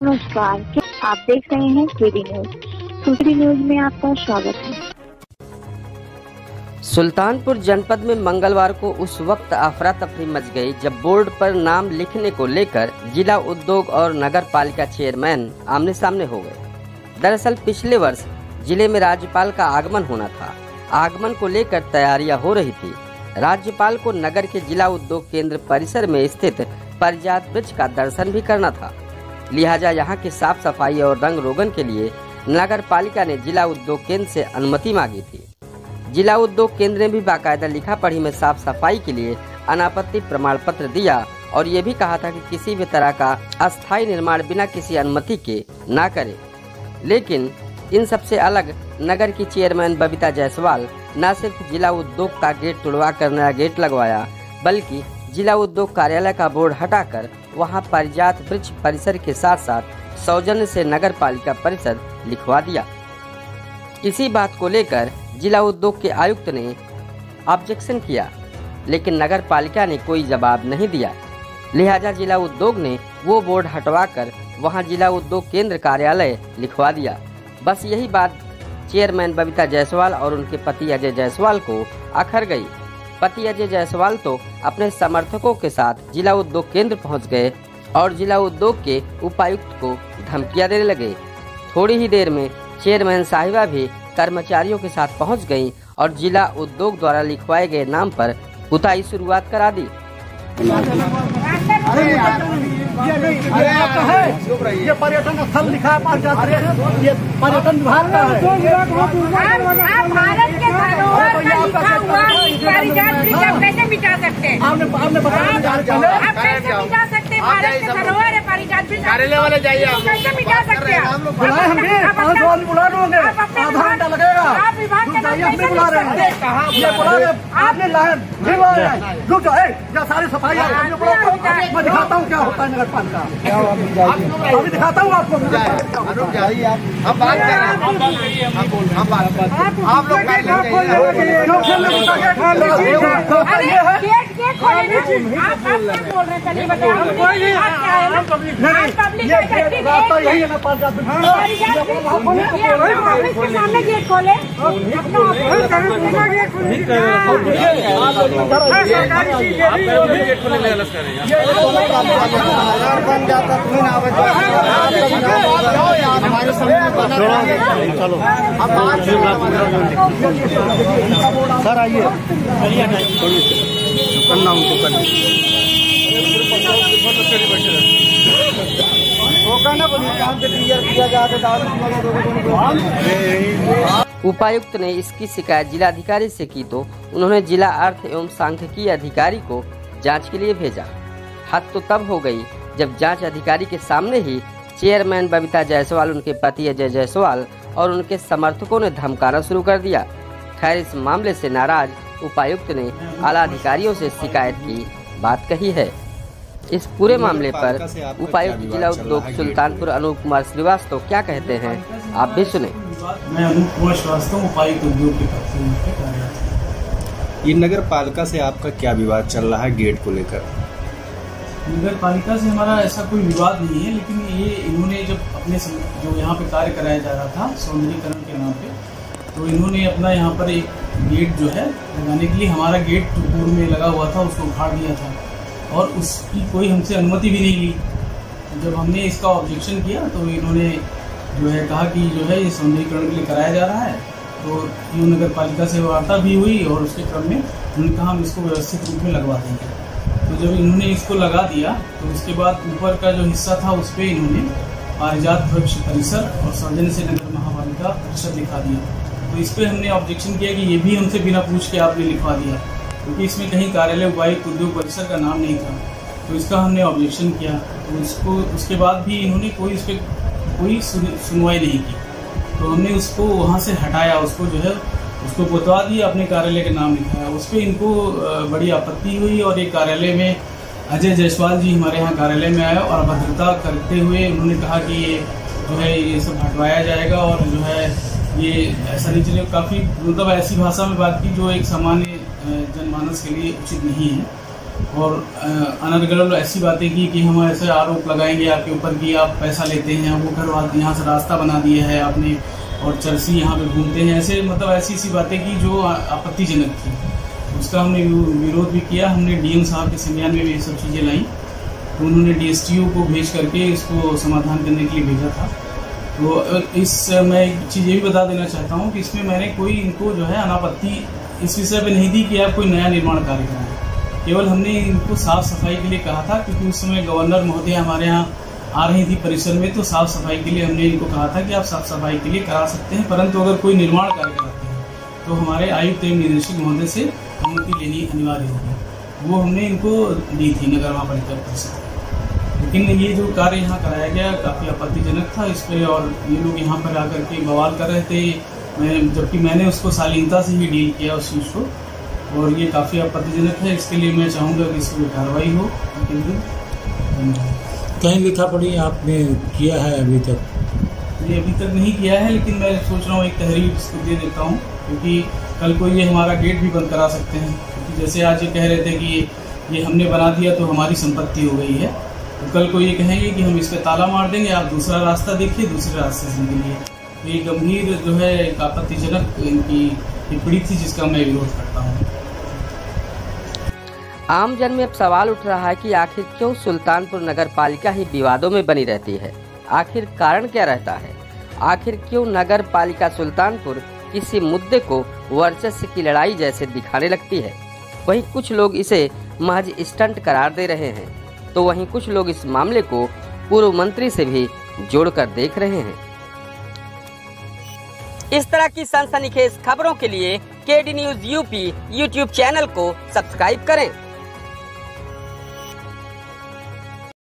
नमस्कार, आप देख रहे हैं केडी न्यूज। केडी न्यूज में आपका स्वागत है। सुल्तानपुर जनपद में मंगलवार को उस वक्त अफरा तफरी मच गई जब बोर्ड पर नाम लिखने को लेकर जिला उद्योग और नगर पालिका चेयरमैन आमने सामने हो गए। दरअसल पिछले वर्ष जिले में राज्यपाल का आगमन होना था। आगमन को लेकर तैयारियां हो रही थी। राज्यपाल को नगर के जिला उद्योग केंद्र परिसर में स्थित पारिजात वृक्ष का दर्शन भी करना था। लिहाजा यहाँ की साफ सफाई और रंग रोगन के लिए नगर पालिका ने जिला उद्योग केंद्र से अनुमति मांगी थी। जिला उद्योग केंद्र ने भी बाकायदा लिखा पढ़ी में साफ सफाई के लिए अनापत्ति प्रमाण पत्र दिया और ये भी कहा था कि किसी भी तरह का अस्थायी निर्माण बिना किसी अनुमति के ना करे। लेकिन इन सबसे अलग नगर की चेयरमैन बबीता जायसवाल न सिर्फ जिला उद्योग का गेट तुड़वा कर नया गेट लगवाया, बल्कि जिला उद्योग कार्यालय का बोर्ड हटाकर वहां पारिजात वृक्ष परिसर के साथ साथ सौजन्य से नगर पालिका परिषद लिखवा दिया। इसी बात को लेकर जिला उद्योग के आयुक्त ने ऑब्जेक्शन किया, लेकिन नगर पालिका ने कोई जवाब नहीं दिया। लिहाजा जिला उद्योग ने वो बोर्ड हटवाकर वहां जिला उद्योग केंद्र कार्यालय लिखवा दिया। बस यही बात चेयरमैन बबीता जायसवाल और उनके पति अजय जायसवाल को अखर गई। पति अजय जायसवाल तो अपने समर्थकों के साथ जिला उद्योग केंद्र पहुंच गए और जिला उद्योग के उपायुक्त को धमकियां देने लगे। थोड़ी ही देर में चेयरमैन साहिबा भी कर्मचारियों के साथ पहुंच गईं और जिला उद्योग द्वारा लिखवाए गए नाम पर पुताई शुरुआत करा दी। ये पर्यटन स्थल लिखा है पारिजात, ये पर्यटन विभाग का है। भारत के धरोहर का लिखा हुआ पारिजात वृक्ष आप कैसे मिटा सकते हैं? आपने आप कैसे मिटा सकते हैं? भारत के धरोहर है पारिजात वृक्ष, कार्यालय वाले जाइए, कैसे मिटा सकते हैं? बुलाए हम भी 500 आदमी बुला लोगे, आधा घंटा लगेगा। आप विभाग के नाम कैसे बुला रहे हैं, ये बुला रहे आपने लाए फिर रुक जाओ, सारी सफाई मैं दिखाता हूँ क्या होता है नगर पालिका। अभी दिखाता हूँ आपको। हम बात कर रहे हैं, आप लोग रास्ता यही है ना पारिजात के सामने गेट खोले। बन जाता चलो सर आइए उपायुक्त ने इसकी शिकायत जिलाधिकारी से की तो उन्होंने जिला अर्थ एवं सांख्यिकी अधिकारी को जांच के लिए भेजा। हद तो तब हो गई जब जांच अधिकारी के सामने ही चेयरमैन बबीता जायसवाल, उनके पति अजय जायसवाल और उनके समर्थकों ने धमकाना शुरू कर दिया। खैर, इस मामले से नाराज उपायुक्त ने आला अधिकारियों से शिकायत की बात कही है। इस पूरे मामले पर उपायुक्त जिला उद्योग सुल्तानपुर अनूप कुमार श्रीवास्तव क्या कहते हैं, आप भी सुने। मैं अनूप कुमार श्रीवास्तव, उपायुक्त उद्योग के कार्यालय। ये नगर पालिका से आपका क्या विवाद चल रहा है गेट को लेकर? नगर पालिका से हमारा ऐसा कोई विवाद नहीं है, लेकिन ये इन्होंने जब अपने जो यहाँ पे कार्य कराया जा रहा था सौंदर्यीकरण के नाम पे, तो इन्होंने अपना यहाँ पर एक गेट जो है लगाने के लिए हमारा गेट जो पूर्व में लगा हुआ था उसको उखाड़ दिया था और उसकी कोई हमसे अनुमति भी नहीं ली। जब हमने इसका ऑब्जेक्शन किया तो इन्होंने जो है कहा कि जो है ये सौंदर्यीकरण के लिए कराया जा रहा है। तो यूँ नगर पालिका से वार्ता भी हुई और उसके क्रम में उन्होंने कहा हम इसको व्यवस्थित रूप में लगवा देंगे। तो जब इन्होंने इसको लगा दिया तो उसके बाद ऊपर का जो हिस्सा था उस पर इन्होंने पारिजात वृक्ष परिसर और सौजन्य से नगर महापालिका परिषद लिखा दिया। तो इस पर हमने ऑब्जेक्शन किया कि ये भी हमसे बिना पूछ के आपने लिखवा दिया, क्योंकि इसमें कहीं कार्यालय उपायुक्त उद्योग परिसर का नाम नहीं था। तो इसका हमने ऑब्जेक्शन किया, तो इसको उसके बाद भी इन्होंने कोई इस पर कोई सुनवाई नहीं की। तो हमने उसको वहाँ से हटाया, उसको जो है उसको पुतवा दिया, अपने कार्यालय का नाम लिखाया। उस पर इनको बड़ी आपत्ति हुई और एक कार्यालय में अजय जायसवाल जी हमारे यहाँ कार्यालय में आए और अभद्रता करते हुए उन्होंने कहा कि ये जो है ये सब हटवाया जाएगा और जो है ये ऐसा नहीं चलेगा। काफ़ी मतलब ऐसी भाषा में बात की जो एक सामान्य जनमानस के लिए उचित नहीं है। और अनर्गल ऐसी बातें की कि हम ऐसे आरोप लगाएंगे आपके ऊपर कि आप पैसा लेते हैं, वो घर वाले यहाँ से रास्ता बना दिया है आपने और चरसी यहाँ पे घूमते हैं, ऐसे मतलब ऐसी बातें की जो आपत्तिजनक थी। उसका हमने विरोध भी किया। हमने डीएम साहब के संज्ञान में भी ये सब चीज़ें लाई, तो उन्होंने डीएसटीओ को भेज करके इसको समाधान करने के लिए भेजा था। तो मैं एक चीज़ ये भी बता देना चाहता हूँ कि इसमें मैंने कोई इनको जो है अनापत्ति इस विषय पे नहीं दी कि आप कोई नया निर्माण कार्य कराएं। केवल हमने इनको साफ सफाई के लिए कहा था, क्योंकि उस समय गवर्नर महोदय हमारे यहाँ आ रही थी परिसर में, तो साफ सफाई के लिए हमने इनको कहा था कि आप साफ सफाई के लिए करा सकते हैं, परंतु अगर कोई निर्माण कार्य कराते हैं तो हमारे आयुक्त एवं निदेशक महोदय से अनुमति लेनी अनिवार्य होगी। वो हमने इनको दी थी नगर महापालिका परिषद। लेकिन ये जो कार्य यहाँ कराया गया काफ़ी आपत्तिजनक था इस पर, और ये लोग यहाँ पर आकर के बवाल कर रहे थे, जबकि मैंने उसको शालीनता से ही डील किया उस चीज़ को, और ये काफ़ी आपत्तिजनक है। इसके लिए मैं चाहूँगा कि इस पर कार्रवाई हो। कहीं लिखा पढ़ी आपने किया है अभी तक? ये अभी तक नहीं किया है, लेकिन मैं सोच रहा हूँ एक तहरीर इसको दे देता हूँ, क्योंकि कल को ये हमारा गेट भी बंद करा सकते हैं। क्योंकि जैसे आज ये कह रहे थे कि ये हमने बना दिया तो हमारी संपत्ति हो गई है, तो कल को ये कहेंगे कि हम इस पर ताला मार देंगे, आप दूसरा रास्ता देखिए, दूसरे रास्ते से निकलिए। तो ये गंभीर जो है एक आपत्तिजनक इनकी टिप्पणी थी, जिसका मैं विरोध करता हूँ। आम जन में अब सवाल उठ रहा है कि आखिर क्यों सुल्तानपुर नगर पालिका ही विवादों में बनी रहती है। आखिर कारण क्या रहता है? आखिर क्यों नगर पालिका सुल्तानपुर किसी मुद्दे को वर्चस्व की लड़ाई जैसे दिखाने लगती है? वहीं कुछ लोग इसे महज स्टंट करार दे रहे हैं, तो वहीं कुछ लोग इस मामले को पूर्व मंत्री से भी जोड़कर देख रहे हैं। इस तरह की सनसनीखेज खबरों के लिए KD news UP YouTube channel को सब्सक्राइब करें।